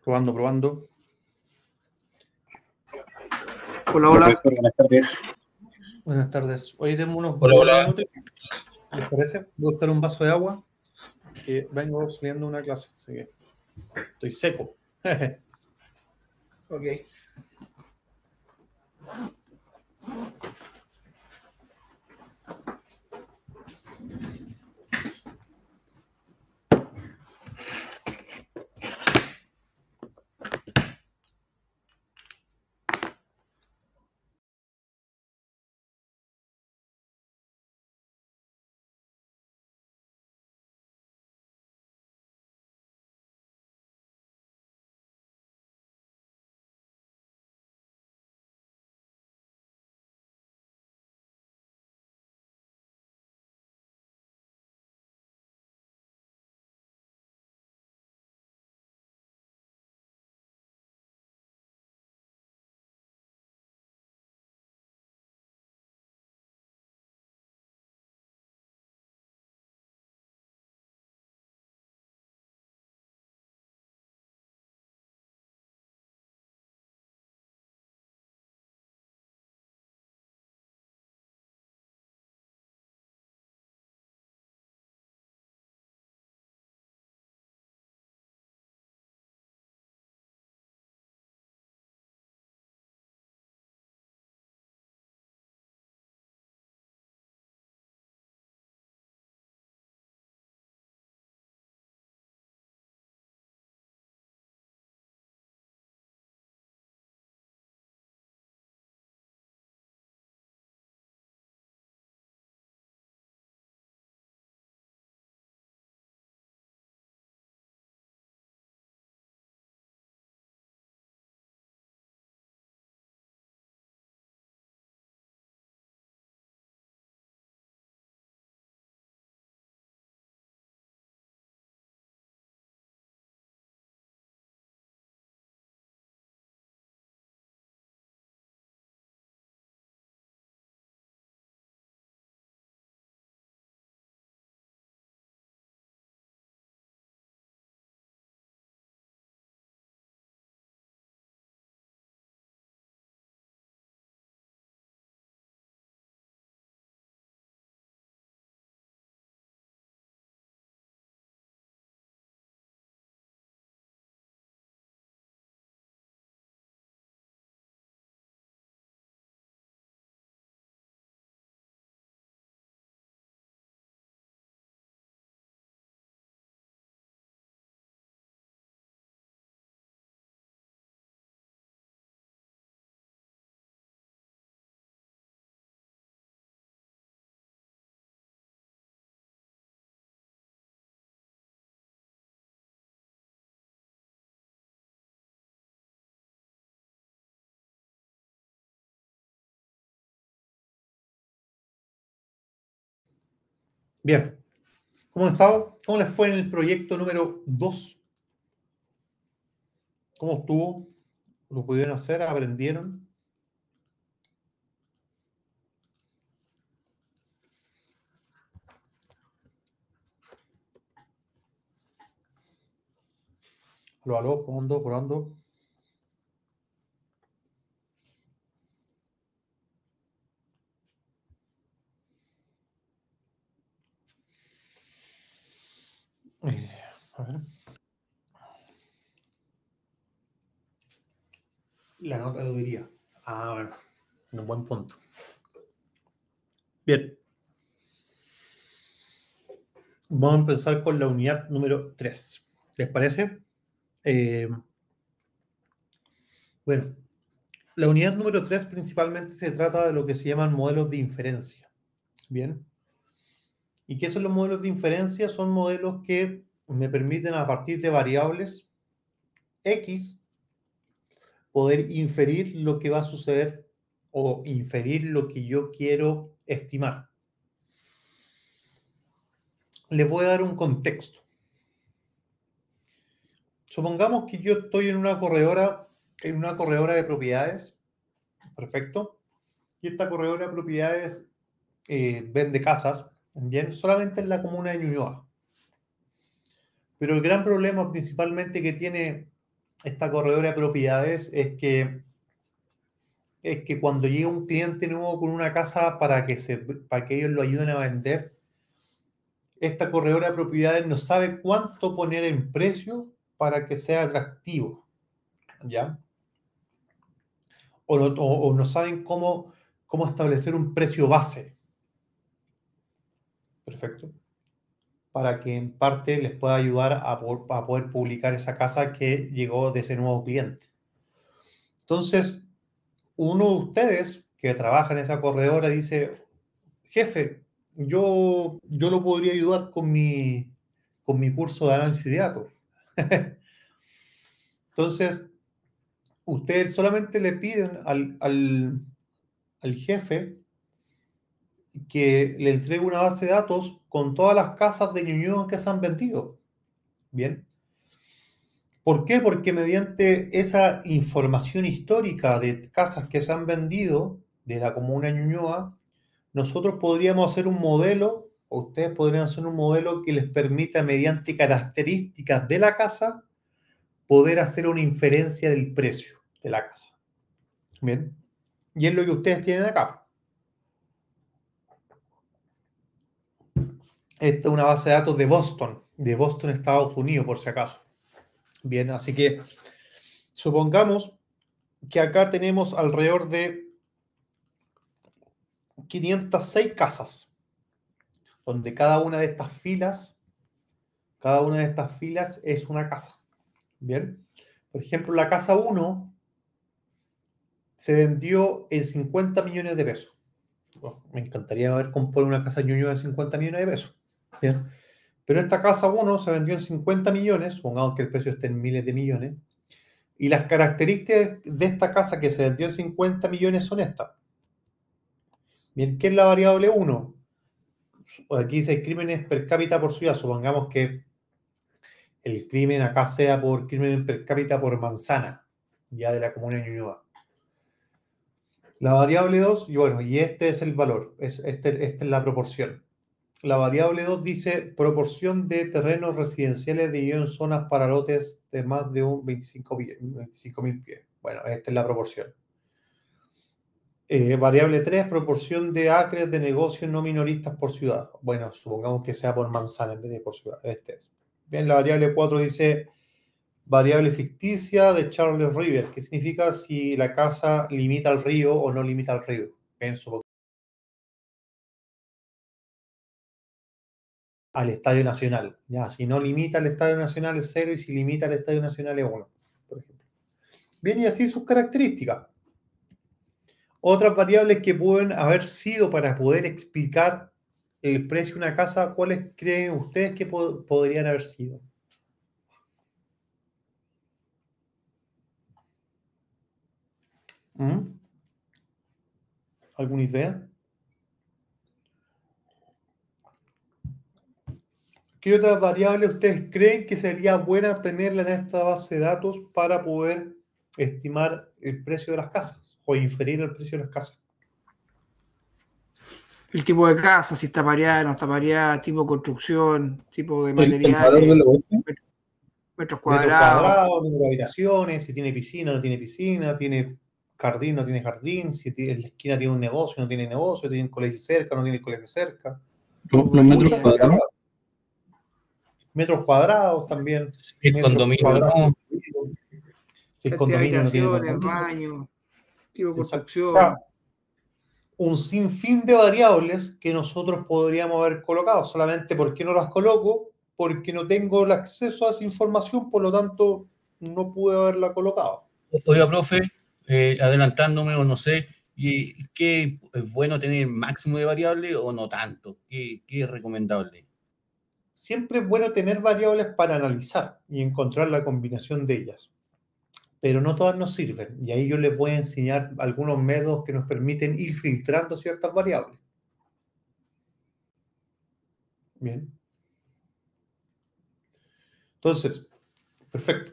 Probando, probando. Hola, hola. Profesor, buenas tardes. Buenas tardes. Hoy tenemos unos Hola, breves hola. minutos. ¿Les parece? Voy a buscar un vaso de agua, que vengo saliendo de una clase, así que estoy seco. Ok. Bien. ¿Cómo han estado? ¿Cómo les fue en el proyecto número 2? ¿Cómo estuvo? ¿Lo pudieron hacer? ¿Aprendieron? Aló, probando, probando. A ver. La nota lo diría. Ah, bueno. Un buen punto. Bien. Vamos a empezar con la unidad número 3. ¿Les parece? Bueno, la unidad número 3 principalmente se trata de lo que se llaman modelos de inferencia. Bien. ¿Y qué son los modelos de inferencia? Son modelos que me permiten a partir de variables X poder inferir lo que va a suceder o inferir lo que yo quiero estimar. Les voy a dar un contexto. Supongamos que yo estoy en una corredora de propiedades, perfecto, y esta corredora de propiedades vende casas, bien, solamente en la comuna de Ñuñoa. Pero el gran problema principalmente que tiene esta corredora de propiedades es que cuando llega un cliente nuevo con una casa para que ellos lo ayuden a vender, esta corredora de propiedades no sabe cuánto poner en precio para que sea atractivo, ¿ya? O no saben cómo establecer un precio base. Perfecto. Para que en parte les pueda ayudar a poder publicar esa casa que llegó de ese nuevo cliente. Entonces, uno de ustedes que trabaja en esa corredora dice, jefe, yo lo podría ayudar con mi curso de análisis de datos. Entonces, ustedes solamente le piden al jefe que le entregue una base de datos con todas las casas de Ñuñoa que se han vendido. Bien. ¿Por qué? Porque mediante esa información histórica de casas que se han vendido de la comuna de Ñuñoa, nosotros podríamos hacer un modelo, o ustedes podrían hacer un modelo que les permita, mediante características de la casa, poder hacer una inferencia del precio de la casa. Bien. Y es lo que ustedes tienen acá. Esta es una base de datos de Boston, Estados Unidos, por si acaso. Bien, así que supongamos que acá tenemos alrededor de 506 casas, donde cada una de estas filas es una casa. Bien, por ejemplo, la casa 1 se vendió en 50 millones de pesos. Oh, me encantaría ver comprar una casa Ñuñoa de 50 millones de pesos. Bien, pero esta casa 1 se vendió en 50 millones, supongamos que el precio esté en miles de millones, y las características de esta casa que se vendió en 50 millones son estas. Bien, ¿qué es la variable 1? Aquí dice crímenes per cápita por ciudad. Supongamos que el crimen acá sea por crimen per cápita por manzana, ya de la comuna de Ñuñoa. La variable 2, y bueno, y este es el valor, esta es la proporción. La variable 2 dice proporción de terrenos residenciales divididos en zonas para lotes de más de un 25.000 pies. Bueno, esta es la proporción. Variable 3, proporción de acres de negocios no minoristas por ciudad. Bueno, supongamos que sea por manzana en vez de por ciudad. Este es. Bien, la variable 4 dice variable ficticia de Charles River, que significa si la casa limita al río o no limita al río. Bien, al Estadio Nacional. Ya, si no limita al Estadio Nacional es 0 y si limita al Estadio Nacional es 1, por ejemplo. Bien, y así sus características. Otras variables que pueden haber sido para poder explicar el precio de una casa, ¿cuáles creen ustedes que podrían haber sido? ¿Mm? ¿Alguna idea? ¿Qué otras variables ustedes creen que sería buena tenerla en esta base de datos para poder estimar el precio de las casas o inferir el precio de las casas? El tipo de casa, si está pareada, no está pareada, tipo de construcción, tipo de El valor del materiales, negocio. metros Metros cuadrados. cuadrados, número de habitaciones, si tiene piscina, no tiene piscina, tiene jardín, no tiene jardín, si en la esquina tiene un negocio, no tiene negocio, tiene un colegio cerca, no tiene colegio cerca. Los metros Muchas Mira, cuadrados. metros cuadrados también, El metros condominio, cuadrados ¿no? construidos, si el cantidad de condominio no tiene habitaciones, condominio. baños, tipo de Exacto. O sea, construcción. un sinfín de variables que nosotros podríamos haber colocado. Solamente, ¿por qué no las coloco? Porque no tengo el acceso a esa información, por lo tanto, no pude haberla colocado. Oiga, profe, adelantándome o no sé, ¿y qué es bueno tener máximo de variable o no tanto? ¿Qué es recomendable? Siempre es bueno tener variables para analizar y encontrar la combinación de ellas, pero no todas nos sirven. Y ahí yo les voy a enseñar algunos métodos que nos permiten ir filtrando ciertas variables. Bien. Entonces, perfecto.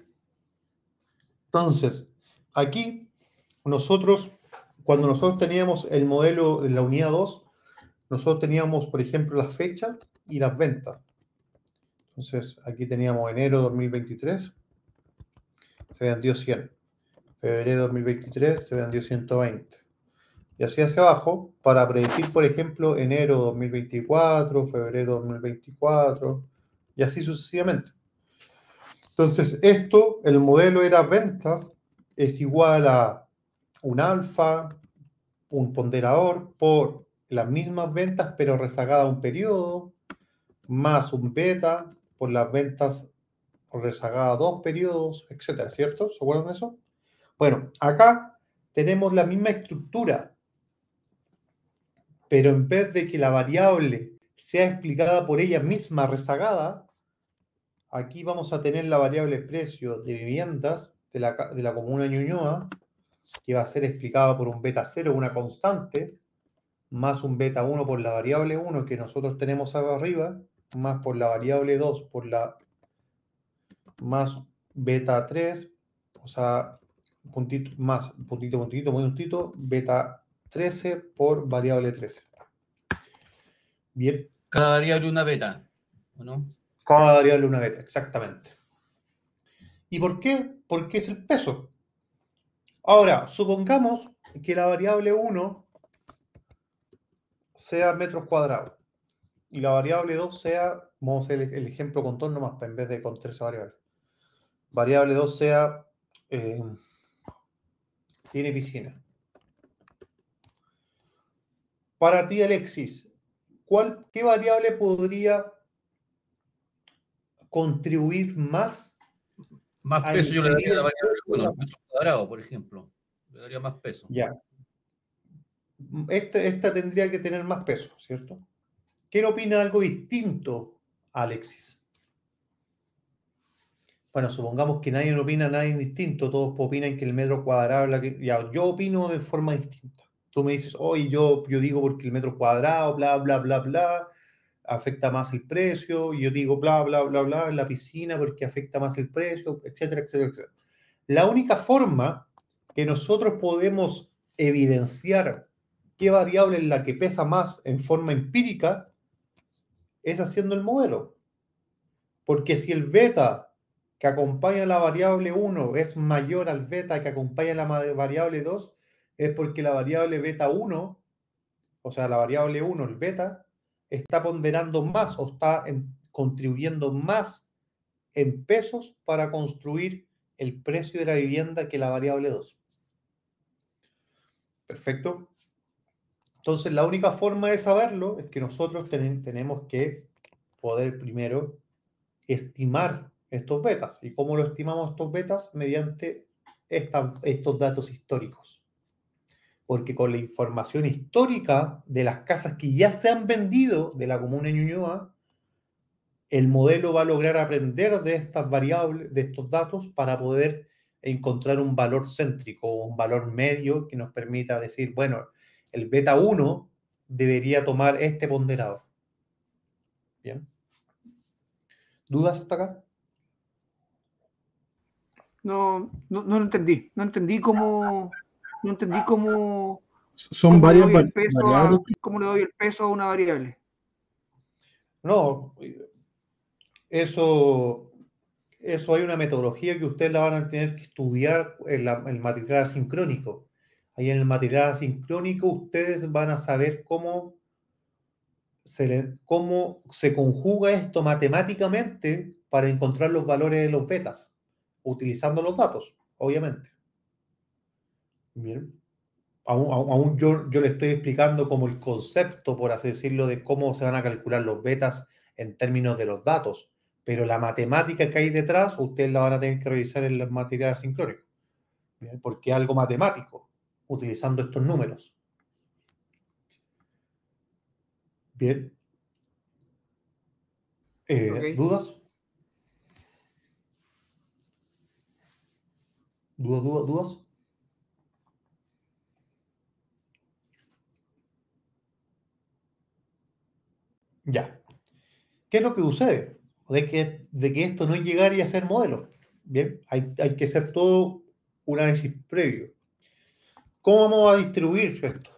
Entonces, aquí nosotros, cuando nosotros teníamos el modelo de la unidad 2, nosotros teníamos, por ejemplo, las fechas y las ventas. Entonces, aquí teníamos enero de 2023, se vendió 100. Febrero de 2023 se vendió 120. Y así hacia abajo, para predecir, por ejemplo, enero 2024, febrero 2024, y así sucesivamente. Entonces, esto, el modelo era ventas, es igual a un alfa, un ponderador, por las mismas ventas, pero rezagada a un periodo, más un beta, por las ventas rezagada a 2 periodos, etcétera, ¿cierto? ¿Se acuerdan de eso? Bueno, acá tenemos la misma estructura, pero en vez de que la variable sea explicada por ella misma rezagada, aquí vamos a tener la variable precio de viviendas de la comuna Ñuñoa, que va a ser explicada por un beta 0, una constante, más un beta 1 por la variable 1 que nosotros tenemos acá arriba, más por la variable 2 por la más beta 3, o sea, puntito, más puntito, puntito, muy puntito, beta 13 por variable 13. Bien. Cada variable una beta, ¿o no? Cada variable una beta, exactamente. ¿Y por qué? Porque es el peso. Ahora, supongamos que la variable 1 sea metros cuadrados y la variable 2 sea, vamos a hacer el ejemplo con 2 nomás, en vez de con 13 variables. Variable 2 sea, tiene piscina. Para ti, Alexis, ¿qué variable podría contribuir más? Más peso yo le daría a la variable 1, metros cuadrados, por ejemplo. Le daría más peso. Ya. Esta tendría que tener más peso, ¿cierto? ¿Quién opina algo distinto, Alexis? Bueno, supongamos que nadie opina nada distinto, todos opinan que el metro cuadrado, ya, yo opino de forma distinta. Tú me dices, oye, yo digo porque el metro cuadrado, bla, bla, bla, bla, afecta más el precio, y yo digo, bla, bla, bla, bla, en la piscina porque afecta más el precio, etcétera, etcétera, etcétera. La única forma que nosotros podemos evidenciar qué variable es la que pesa más en forma empírica es haciendo el modelo. Porque si el beta que acompaña la variable 1 es mayor al beta que acompaña la variable 2, es porque la variable beta 1, o sea, la variable 1, el beta, está ponderando más o está contribuyendo más en pesos para construir el precio de la vivienda que la variable 2. Perfecto. Entonces, la única forma de saberlo es que nosotros tenemos que poder primero estimar estos betas. ¿Y cómo lo estimamos estos betas? Mediante estos datos históricos. Porque con la información histórica de las casas que ya se han vendido de la comuna de Ñuñoa, el modelo va a lograr aprender de estas variables, de estos datos, para poder encontrar un valor céntrico o un valor medio que nos permita decir, bueno, el beta 1 debería tomar este ponderador. ¿Bien? ¿Dudas hasta acá? No lo entendí. No entendí cómo. Son varias variables. ¿Cómo le doy el peso a una variable? No, eso hay una metodología que ustedes la van a tener que estudiar en el material asincrónico. Ahí en el material asincrónico ustedes van a saber cómo se conjuga esto matemáticamente para encontrar los valores de los betas, utilizando los datos, obviamente. Bien. Aún yo le estoy explicando como el concepto, por así decirlo, de cómo se van a calcular los betas en términos de los datos, pero la matemática que hay detrás, ustedes la van a tener que revisar en el material asincrónico, ¿bien? Porque es algo matemático, utilizando estos números. Bien. Okay. ¿Dudas? ¿Dudas? Ya. ¿Qué es lo que sucede? De que esto no es llegar y hacer modelos. Bien, hay que hacer todo un análisis previo. ¿Cómo vamos a distribuir esto?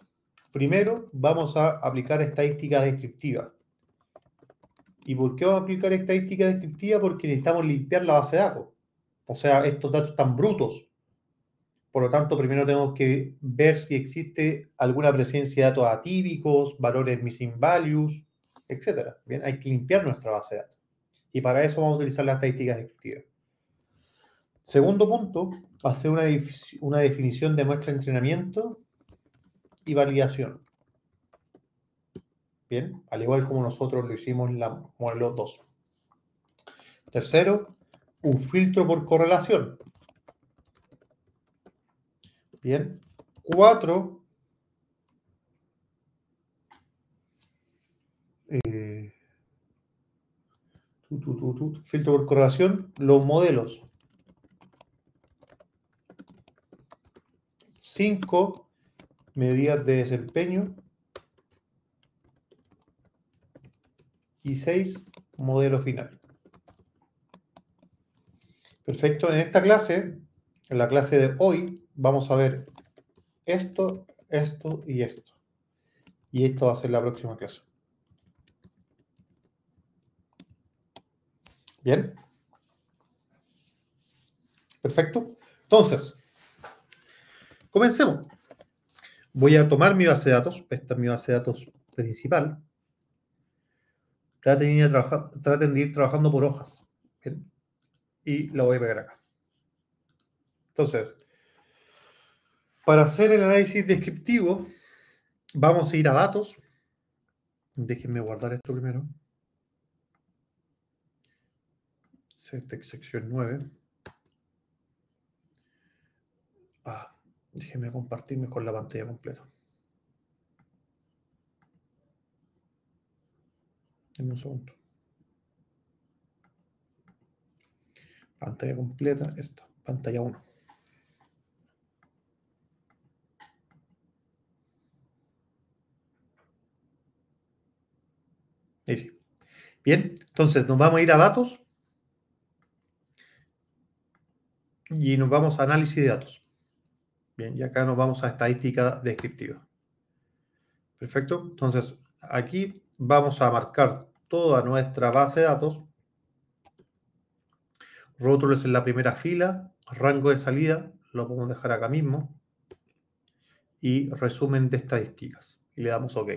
Primero, vamos a aplicar estadística descriptiva. ¿Y por qué vamos a aplicar estadística descriptiva? Porque necesitamos limpiar la base de datos. O sea, estos datos están brutos. Por lo tanto, primero tengo que ver si existe alguna presencia de datos atípicos, valores missing values, etc. Bien, hay que limpiar nuestra base de datos. Y para eso vamos a utilizar las estadísticas descriptivas. Segundo punto, hacer una definición de muestra de entrenamiento y validación. Bien, al igual como nosotros lo hicimos en la modelo 2. Tercero, un filtro por correlación. Bien. 4, filtro por correlación, los modelos. 5, medidas de desempeño. Y 6, modelo final. Perfecto, en esta clase, en la clase de hoy, vamos a ver esto, esto y esto. Y esto va a ser la próxima clase. ¿Bien? Perfecto. Entonces, comencemos. Voy a tomar mi base de datos. Esta es mi base de datos principal. Traten de ir trabajando por hojas. ¿Bien? Y la voy a pegar acá. Entonces, para hacer el análisis descriptivo, vamos a ir a datos. Déjenme guardar esto primero. Sección 9. Déjenme compartir mejor la pantalla completa. Denme un segundo. Pantalla completa, esta, pantalla 1. Ahí sí. Bien, entonces nos vamos a ir a datos y nos vamos a análisis de datos. Bien, y acá nos vamos a estadística descriptiva. Perfecto, entonces aquí vamos a marcar toda nuestra base de datos. Rótulos en la primera fila, rango de salida, lo podemos dejar acá mismo. Y resumen de estadísticas. Y le damos OK.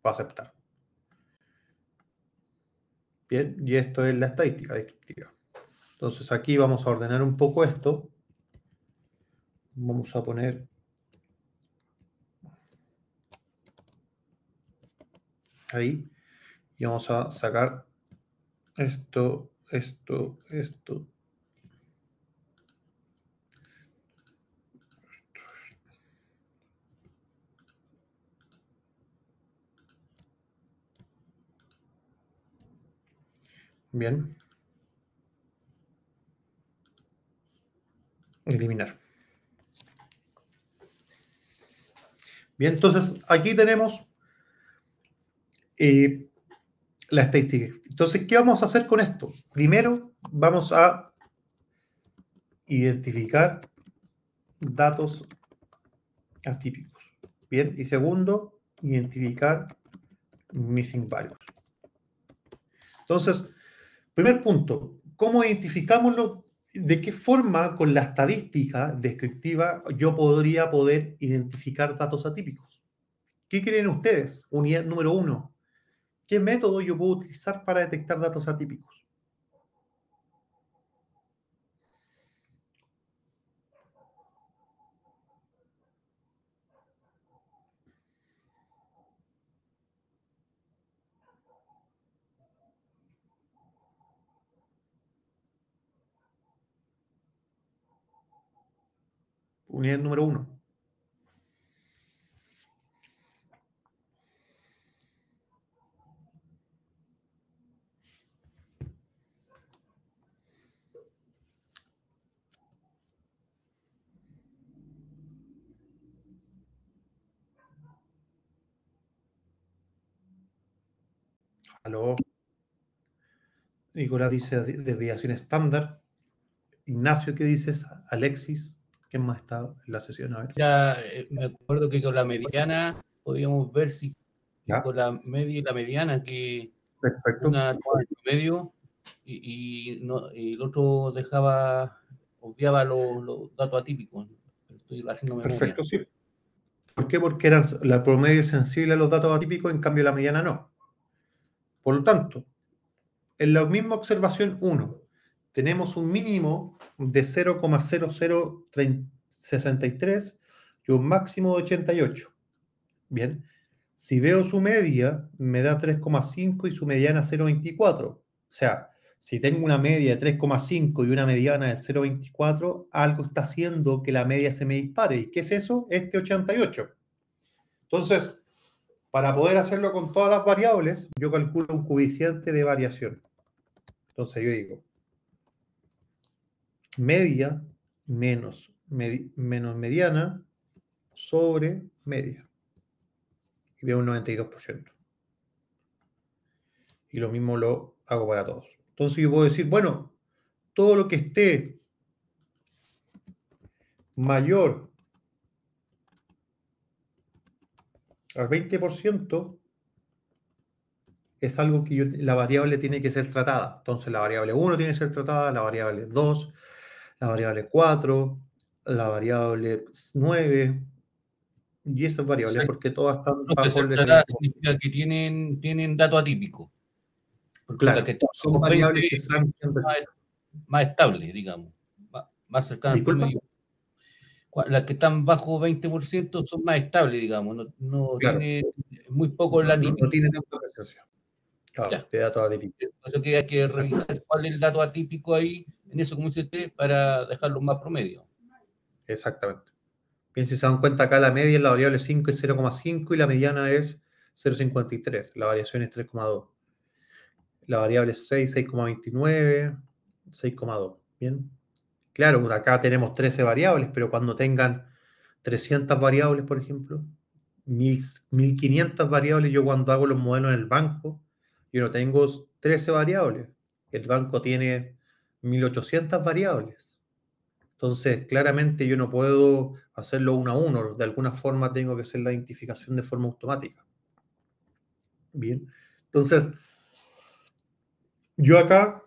Va a aceptar. Bien, y esto es la estadística descriptiva. Entonces aquí vamos a ordenar un poco esto. Vamos a poner ahí. Y vamos a sacar esto, esto, esto. Bien. Eliminar. Bien, entonces aquí tenemos la estadística. Entonces, ¿qué vamos a hacer con esto? Primero, vamos a identificar datos atípicos. Bien, y segundo, identificar missing values. Entonces, primer punto, ¿cómo identificamos de qué forma con la estadística descriptiva yo podría poder identificar datos atípicos? ¿Qué creen ustedes? Unidad número 1. ¿Qué método yo puedo utilizar para detectar datos atípicos? Unidad número 1. Aló. Nicolás dice desviación estándar. Ignacio, ¿qué dices? Alexis, ¿quién más está en la sesión? A ver. Ya me acuerdo que con la mediana podíamos ver si Ya. con la media y la mediana, que Perfecto. una toma en medio y el otro obviaba los datos atípicos. Estoy haciendo memoria. Perfecto, sí. ¿Por qué? Porque la promedio es sensible a los datos atípicos, en cambio la mediana no. Por lo tanto, en la misma observación 1, tenemos un mínimo de 0,0063 y un máximo de 88. Bien, si veo su media, me da 3,5 y su mediana 0,24. O sea, si tengo una media de 3,5 y una mediana de 0,24, algo está haciendo que la media se me dispare. ¿Y qué es eso? Este 88. Entonces, para poder hacerlo con todas las variables, yo calculo un coeficiente de variación. Entonces yo digo, media menos mediana sobre media. Y veo un 92%. Y lo mismo lo hago para todos. Entonces yo puedo decir, bueno, todo lo que esté mayor al 20% es algo que la variable tiene que ser tratada. Entonces la variable 1 tiene que ser tratada, la variable 2, la variable 4, la variable 9, y esas variables, Sí. porque todas están Los que bajo se el trata ese. significa que tienen datos atípicos. Porque las Claro, que están son bajo 20 variables que están siendo. más estables, digamos, más cercanas al Disculpa. promedio. Las que están bajo 20% son más estables, digamos, no Claro, tiene muy poco en la no típica. tiene tanta presencia. Claro, Ya. te da toda típica. Entonces que hay que Exacto. revisar cuál es el dato atípico ahí, en eso, como dice usted, para dejarlo más promedio. Exactamente. Bien, si se dan cuenta, acá la media en la variable 5 es 0,5 y la mediana es 0,53. La variación es 3,2. La variable 6, 6,29, 6,2. Bien. Claro, acá tenemos 13 variables, pero cuando tengan 300 variables, por ejemplo, 1500 variables, yo cuando hago los modelos en el banco, yo no tengo 13 variables. El banco tiene 1800 variables. Entonces, claramente yo no puedo hacerlo uno a uno. De alguna forma tengo que hacer la identificación de forma automática. Bien. Entonces, yo acá,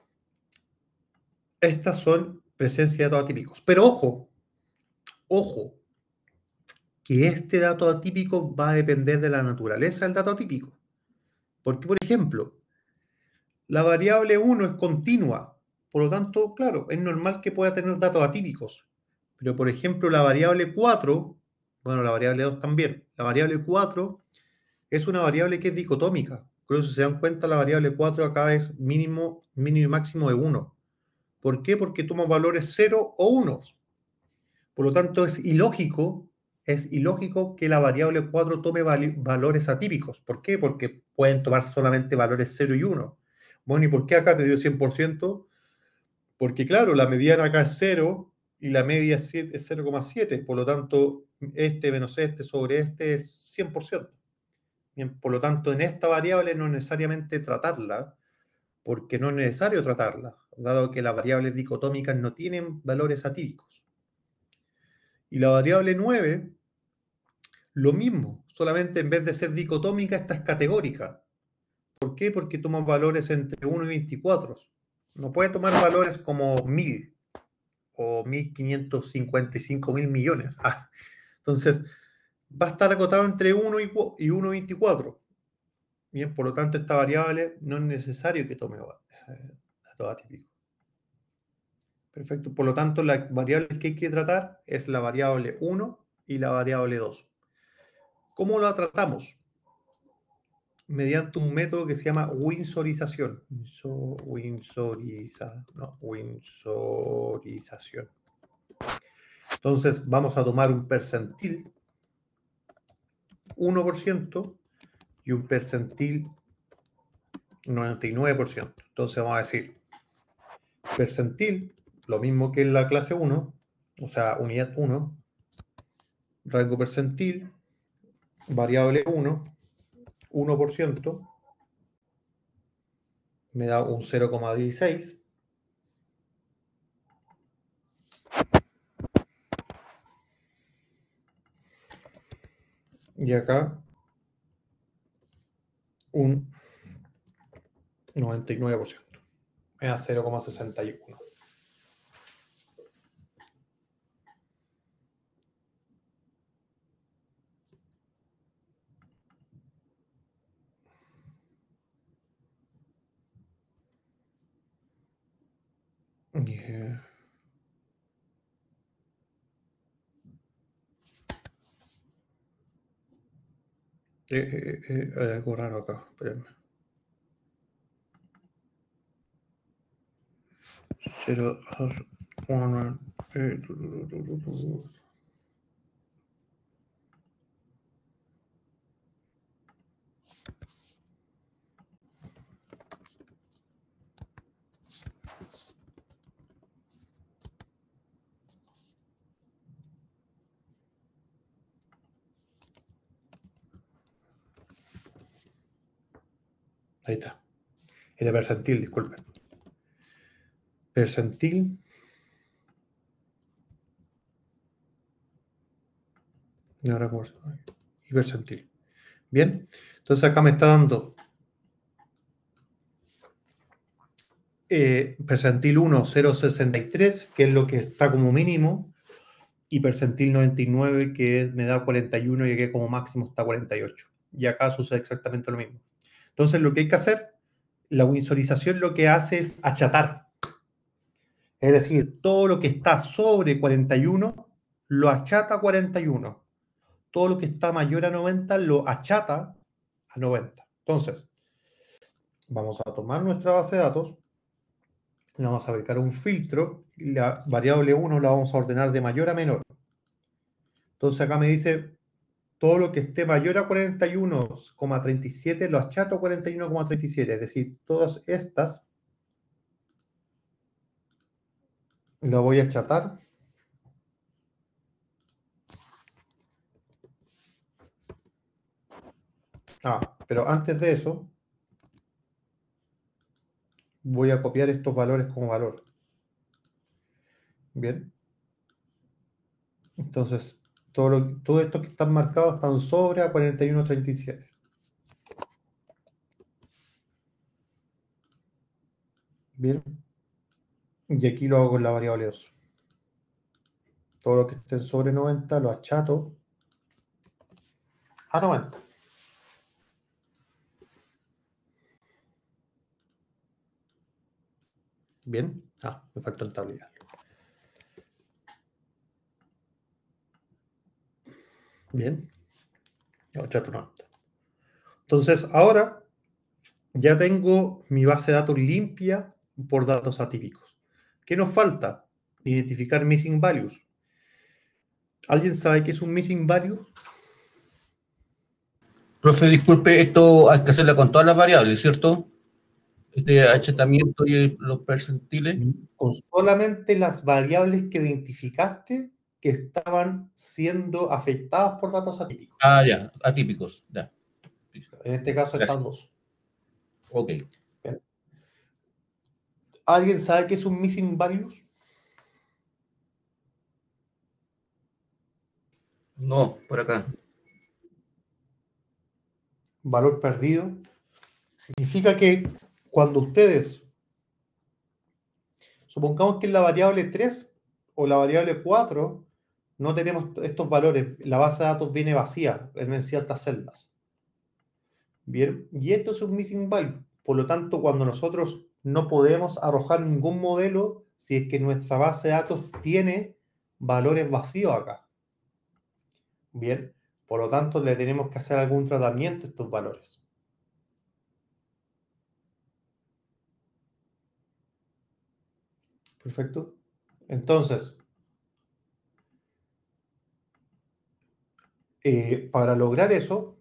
estas son presencia de datos atípicos. Pero ojo, que este dato atípico va a depender de la naturaleza del dato atípico. Porque, por ejemplo, la variable 1 es continua. Por lo tanto, claro, es normal que pueda tener datos atípicos. Pero, por ejemplo, la variable 4, bueno, la variable 2 también, la variable 4 es una variable que es dicotómica. Por eso, si se dan cuenta, la variable 4 acá es mínimo y máximo de 1. ¿Por qué? Porque toma valores 0 o 1. Por lo tanto, es ilógico que la variable 4 tome valores atípicos. ¿Por qué? Porque pueden tomar solamente valores 0 y 1. Bueno, ¿y por qué acá te dio 100%? Porque claro, la mediana acá es 0 y la media es 0,7. Por lo tanto, este menos este sobre este es 100%. Bien, por lo tanto, en esta variable no es necesariamente tratarla, porque no es necesario tratarla, dado que las variables dicotómicas no tienen valores atípicos. Y la variable 9, lo mismo, solamente en vez de ser dicotómica, esta es categórica. ¿Por qué? Porque toma valores entre 1 y 24. No puede tomar valores como 1000 o 1555.000 millones. Entonces, va a estar acotado entre 1 y 1,24. Bien, por lo tanto, esta variable no es necesario que tome datos atípicos. Perfecto. Por lo tanto, las variables que hay que tratar es la variable 1 y la variable 2. ¿Cómo la tratamos? Mediante un método que se llama winsorización. Winsorización. Entonces, vamos a tomar un percentil 1% y un percentil 99%. Entonces, vamos a decir percentil, lo mismo que en la clase 1, o sea, unidad 1, rango percentil, variable 1%, me da un 0,16. Y acá un 99%. me da 0,61. Hay algo raro acá, espérenme. 0, 1, ahí está. Era percentil, disculpen. Percentil. Y ahora y percentil. Bien. Entonces acá me está dando percentil 1, 0,63, que es lo que está como mínimo, y percentil 99, que me da 41 y que como máximo está 48. Y acá sucede exactamente lo mismo. Entonces lo que hay que hacer, la winsorización lo que hace es achatar. Es decir, todo lo que está sobre 41 lo achata a 41. Todo lo que está mayor a 90 lo achata a 90. Entonces, vamos a tomar nuestra base de datos, le vamos a aplicar un filtro, y la variable 1 la vamos a ordenar de mayor a menor. Entonces acá me dice, todo lo que esté mayor a 41,37 lo achato a 41,37, es decir, todas estas lo voy a achatar pero antes de eso voy a copiar estos valores como valor. Bien. Entonces, todo esto que están marcados están sobre a 41,37. Bien. Y aquí lo hago con la variable 2. Todo lo que esté sobre 90 lo achato a 90. Bien. Me faltó el tablero. Bien. Achato 90. Entonces, ahora ya tengo mi base de datos limpia por datos atípicos. ¿Qué nos falta? Identificar missing values. ¿Alguien sabe qué es un missing value? Profe, disculpe, esto hay que hacerla con todas las variables, ¿cierto? Este achatamiento y los percentiles. Con solamente las variables que identificaste que estaban siendo afectadas por datos atípicos. Ya, atípicos, ya. En este caso Gracias. están dos. Ok. Bien. ¿Alguien sabe qué es un missing values? No, por acá. Valor perdido. Significa que cuando ustedes, supongamos que en la variable 3 o la variable 4 no tenemos estos valores, la base de datos viene vacía en ciertas celdas. Bien, y esto es un missing value. Por lo tanto, cuando nosotros no podemos arrojar ningún modelo si es que nuestra base de datos tiene valores vacíos acá. Bien, por lo tanto, le tenemos que hacer algún tratamiento a estos valores. Perfecto. Entonces, para lograr eso,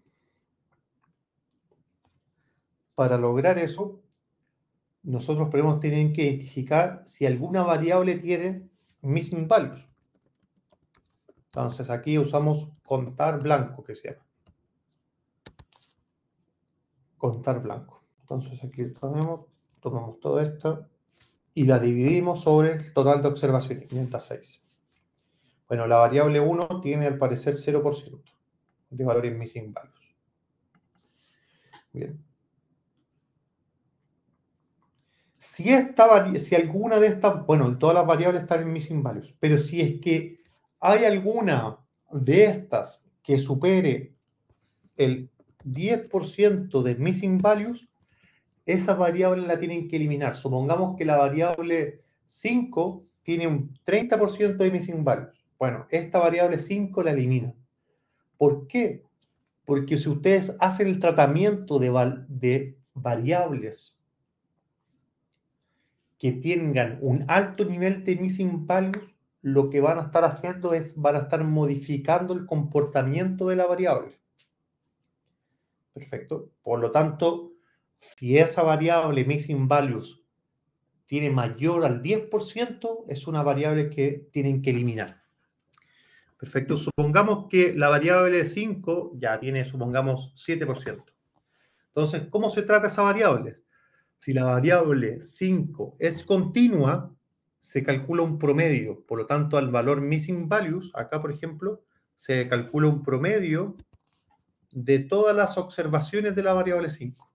nosotros podemos tener que identificar si alguna variable tiene missing values. Entonces aquí usamos contar blanco, que se llama. Contar blanco. Entonces aquí tomamos todo esto y la dividimos sobre el total de observaciones, 506. Bueno, la variable 1 tiene al parecer 0% de valores missing values. Bien. si alguna de estas, bueno, todas las variables están en missing values, pero si es que hay alguna de estas que supere el 10% de missing values, esa variable la tienen que eliminar. Supongamos que la variable 5 tiene un 30% de missing values. Bueno, esta variable 5 la eliminan. ¿Por qué? Porque si ustedes hacen el tratamiento de variables que tengan un alto nivel de missing values, lo que van a estar haciendo es, van a estar modificando el comportamiento de la variable. Perfecto. Por lo tanto, si esa variable missing values tiene mayor al 10%, es una variable que tienen que eliminar. Perfecto. Supongamos que la variable 5 ya tiene, supongamos, 7%. Entonces, ¿cómo se trata esa variable? Si la variable 5 es continua, se calcula un promedio. Por lo tanto, al valor missing values, acá por ejemplo, se calcula un promedio de todas las observaciones de la variable 5.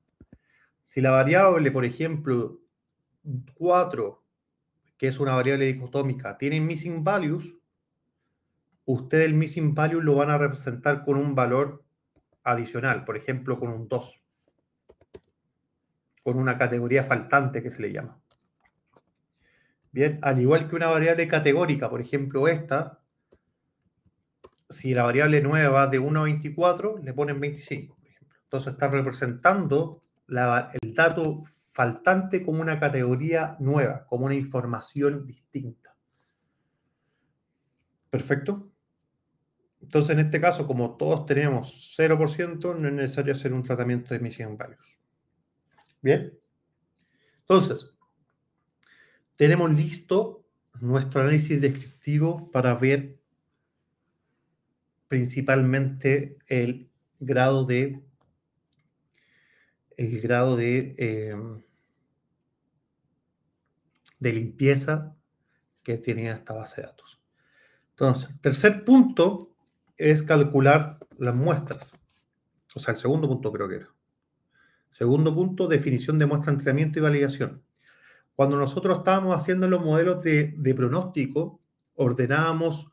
Si la variable, por ejemplo, 4, que es una variable dicotómica, tiene missing values, ustedes el missing value lo van a representar con un valor adicional, por ejemplo, con un 2, con una categoría faltante que se le llama. Bien, al igual que una variable categórica, por ejemplo esta, si la variable nueva de 1 a 24, le ponen 25, por ejemplo. Entonces está representando el dato faltante como una categoría nueva, como una información distinta. ¿Perfecto? Entonces, en este caso, como todos tenemos 0%, no es necesario hacer un tratamiento de missing values. ¿Bien? Entonces, tenemos listo nuestro análisis descriptivo para ver principalmente el grado de limpieza que tenía esta base de datos. Entonces, el tercer punto es calcular las muestras. O sea, el segundo punto creo que era. Segundo punto, definición de muestra, entrenamiento y validación. Cuando nosotros estábamos haciendo los modelos de pronóstico, ordenábamos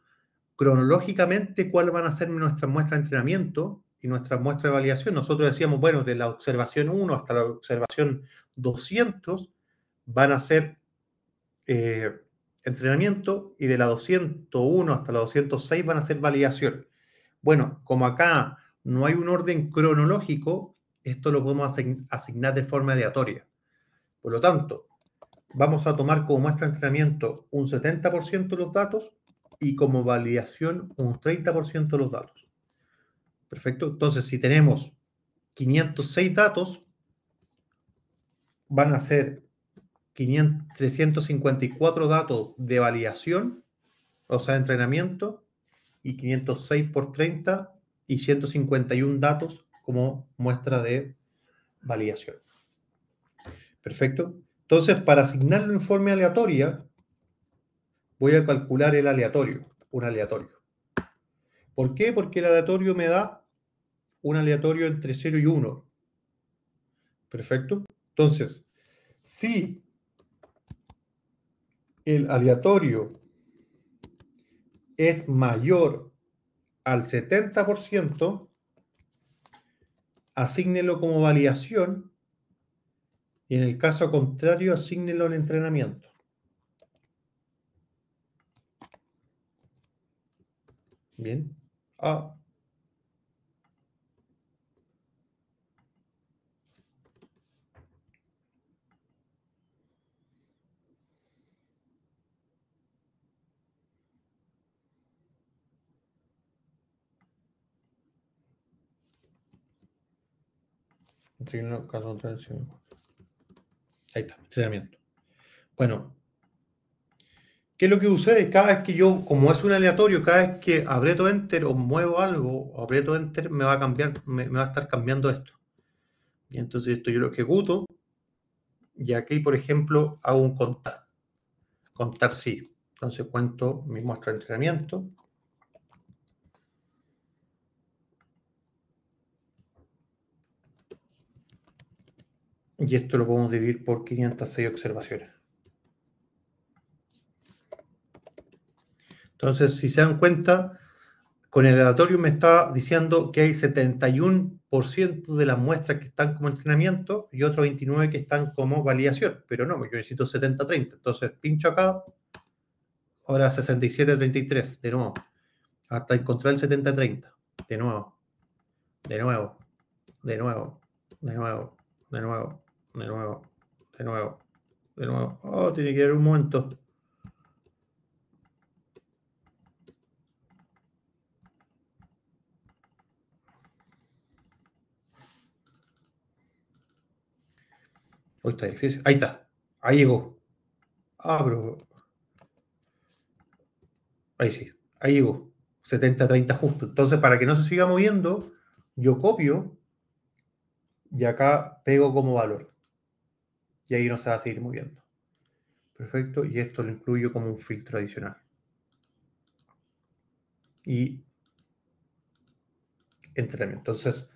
cronológicamente cuáles van a ser nuestras muestras de entrenamiento y nuestras muestras de validación. Nosotros decíamos, bueno, de la observación 1 hasta la observación 200 van a ser entrenamiento y de la 201 hasta la 206 van a ser validación. Bueno, como acá no hay un orden cronológico, esto lo podemos asignar de forma aleatoria. Por lo tanto, vamos a tomar como muestra de entrenamiento un 70% de los datos y como validación un 30% de los datos. Perfecto. Entonces, si tenemos 506 datos, van a ser 354 datos de validación, o sea, de entrenamiento, y 506 por 30 y 151 datos como muestra de validación. Perfecto. Entonces, para asignarle un informe aleatoria, voy a calcular el aleatorio, un aleatorio. ¿Por qué? Porque el aleatorio me da un aleatorio entre 0 y 1. Perfecto. Entonces, si el aleatorio es mayor al 70%, asígnelo como validación y en el caso contrario, asígnelo en entrenamiento. Bien. Ahí está, entrenamiento. Bueno, ¿qué es lo que sucede? Cada vez que yo, como es un aleatorio, cada vez que aprieto Enter o muevo algo, o aprieto Enter, me va a cambiar, me va a estar cambiando esto. Y entonces esto yo lo ejecuto, y aquí, por ejemplo, hago un contar. Contar sí. Entonces cuento mi muestra de entrenamiento. Y esto lo podemos dividir por 506 observaciones. Entonces, si se dan cuenta, con el aleatorio me está diciendo que hay 71% de las muestras que están como entrenamiento y otros 29% que están como validación. Pero no, yo necesito 70-30. Entonces, pincho acá, ahora 67-33, de nuevo, hasta encontrar el 70-30. De nuevo, de nuevo, de nuevo, de nuevo, de nuevo, de nuevo, de nuevo, de nuevo. Oh, tiene que haber un momento. Hoy está difícil. Ahí está. Ahí llegó. Ah, pero. Ahí sí. Ahí llegó. 70-30 justo. Entonces, para que no se siga moviendo, yo copio y acá pego como valor. Y ahí no se va a seguir moviendo. Perfecto. Y esto lo incluyo como un filtro adicional. Y entrenamiento. Entonces,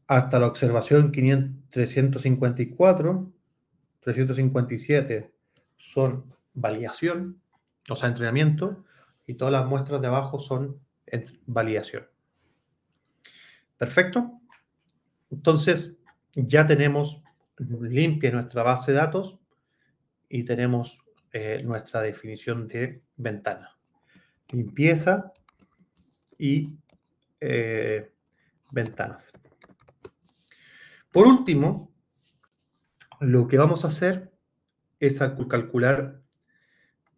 hasta la observación 354, 357 son validación, o sea, entrenamiento, y todas las muestras de abajo son validación. Perfecto. Entonces, ya tenemos limpia nuestra base de datos y tenemos nuestra definición de ventana. Limpieza y ventanas. Por último, lo que vamos a hacer es calcular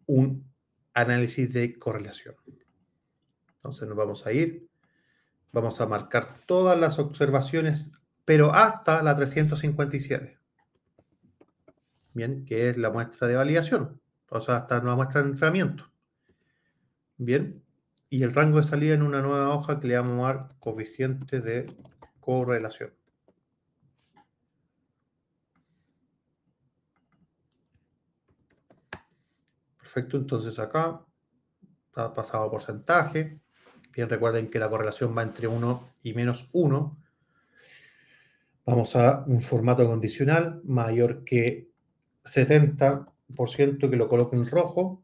un análisis de correlación. Entonces nos vamos a ir, vamos a marcar todas las observaciones, pero hasta la 357. Bien, que es la muestra de validación, o sea, hasta la muestra de entrenamiento. Bien, y el rango de salida en una nueva hoja que le vamos a dar coeficiente de correlación. Perfecto, entonces acá está pasado a porcentaje. Bien, recuerden que la correlación va entre 1 y menos 1. Vamos a un formato condicional mayor que 70%, que lo coloco en rojo.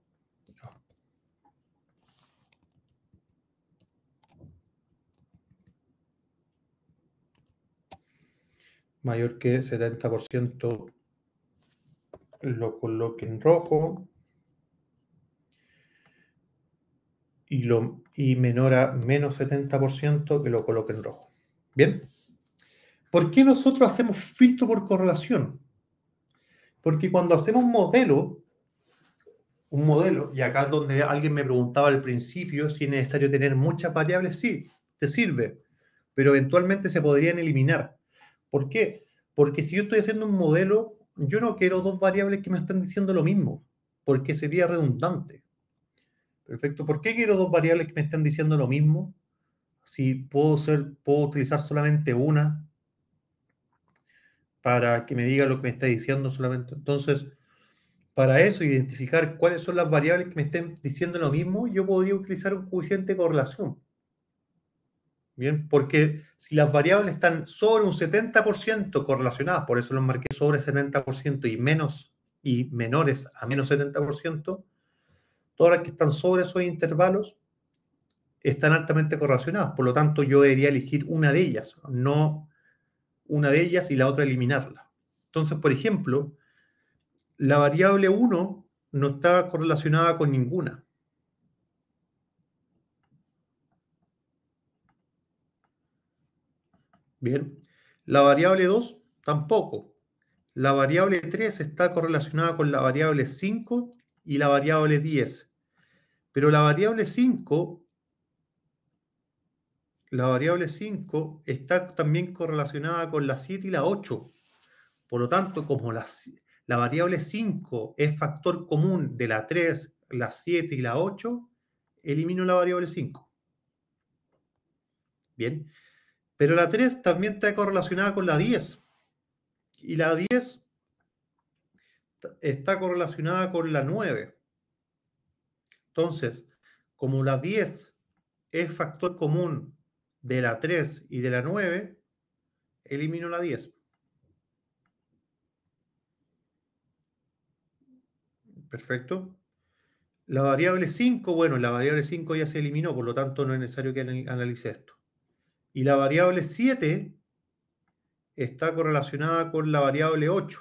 Mayor que 70% lo coloque en rojo. Y menor a menos 70% que lo coloque en rojo. ¿Bien? ¿Por qué nosotros hacemos filtro por correlación? Porque cuando hacemos un modelo, y acá es donde alguien me preguntaba al principio si es necesario tener muchas variables, sí, te sirve, pero eventualmente se podrían eliminar. ¿Por qué? Porque si yo estoy haciendo un modelo, yo no quiero dos variables que me estén diciendo lo mismo, porque sería redundante. Perfecto. ¿Por qué quiero dos variables que me estén diciendo lo mismo? Si puedo utilizar solamente una para que me diga lo que me está diciendo solamente. Entonces, para eso, identificar cuáles son las variables que me estén diciendo lo mismo, yo podría utilizar un coeficiente de correlación. Bien, porque si las variables están sobre un 70% correlacionadas, por eso los marqué sobre 70% y menores a menos 70%, todas las que están sobre esos intervalos están altamente correlacionadas. Por lo tanto, yo debería elegir una de ellas, no una de ellas y la otra eliminarla. Entonces, por ejemplo, la variable 1 no está correlacionada con ninguna. Bien. La variable 2 tampoco. La variable 3 está correlacionada con la variable 5 y la variable 10. Pero la variable 5 está también correlacionada con la 7 y la 8. Por lo tanto, como la variable 5 es factor común de la 3, la 7 y la 8, elimino la variable 5. Bien. Pero la 3 también está correlacionada con la 10. Y la 10 está correlacionada con la 9. Entonces, como la 10 es factor común de la 3 y de la 9, elimino la 10. Perfecto. La variable 5, bueno, la variable 5 ya se eliminó, por lo tanto no es necesario que analice esto. Y la variable 7 está correlacionada con la variable 8.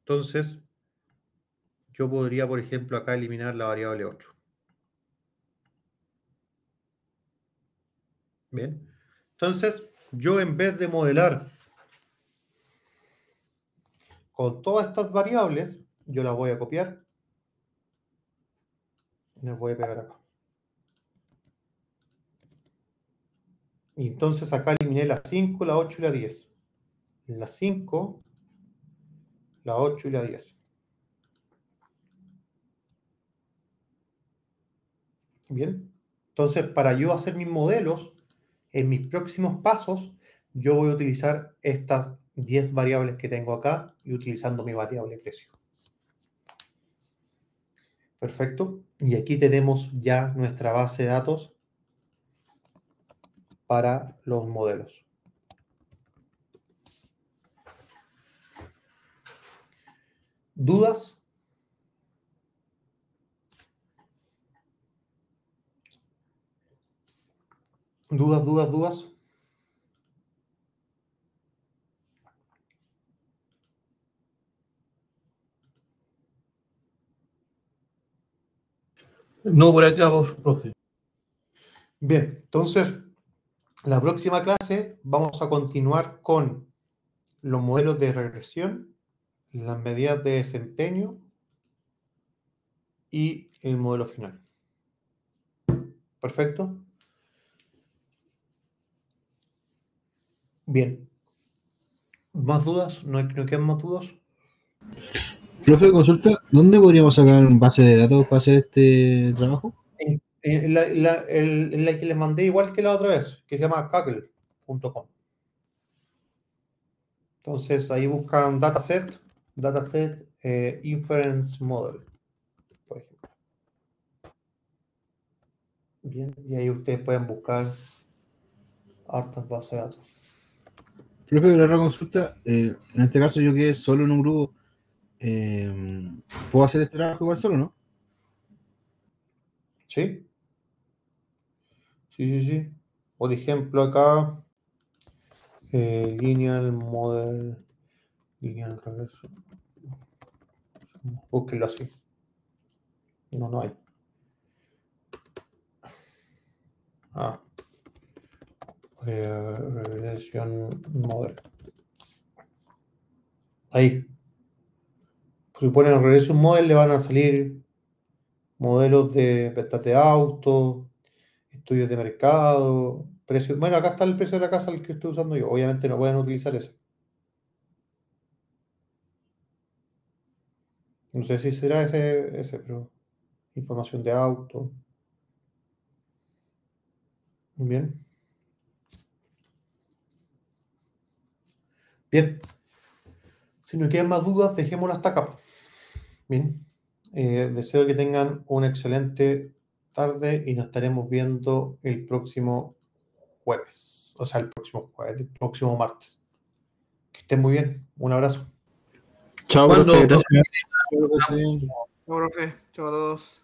Entonces, yo podría, por ejemplo, acá eliminar la variable 8. Bien. Entonces, yo en vez de modelar con todas estas variables, yo las voy a copiar y las voy a pegar acá. Y entonces acá eliminé la 5, la 8 y la 10. La 5, la 8 y la 10. Bien. Entonces, para yo hacer mis modelos, en mis próximos pasos, yo voy a utilizar estas 10 variables que tengo acá y utilizando mi variable precio. Perfecto. Y aquí tenemos ya nuestra base de datos para los modelos. ¿Dudas? ¿Dudas? No, por acá, profe. Bien, entonces, la próxima clase vamos a continuar con los modelos de regresión, las medidas de desempeño y el modelo final. ¿Perfecto? Bien. ¿Más dudas? ¿No quedan más dudas? Profe, consulta, ¿dónde podríamos sacar una base de datos para hacer este trabajo? En la que les mandé igual que la otra vez, que se llama Kaggle.com. Entonces ahí buscan dataset inference model, por ejemplo. Bien, y ahí ustedes pueden buscar hartas bases de datos. Profe, la otra consulta, en este caso yo quedé solo en un grupo, ¿puedo hacer este trabajo igual solo, no? ¿Sí? Sí. Por ejemplo, acá, lineal model, lineal regression. Búsquenlo así. No hay. Regression model. Ahí. Si ponen regression model, le van a salir modelos de ventas de auto, estudios de mercado, precios. Bueno, acá está el precio de la casa el que estoy usando yo. Obviamente no pueden utilizar ese. No sé si será ese, pero información de auto. Bien. Bien. Si no quedan más dudas, dejémoslo hasta acá. Bien. Deseo que tengan una excelente tarde y nos estaremos viendo el próximo jueves. O sea, el próximo martes. Que estén muy bien. Un abrazo. Chao, ¿Cuándo, profe, profe? gracias. Chao, profe. Chao a todos.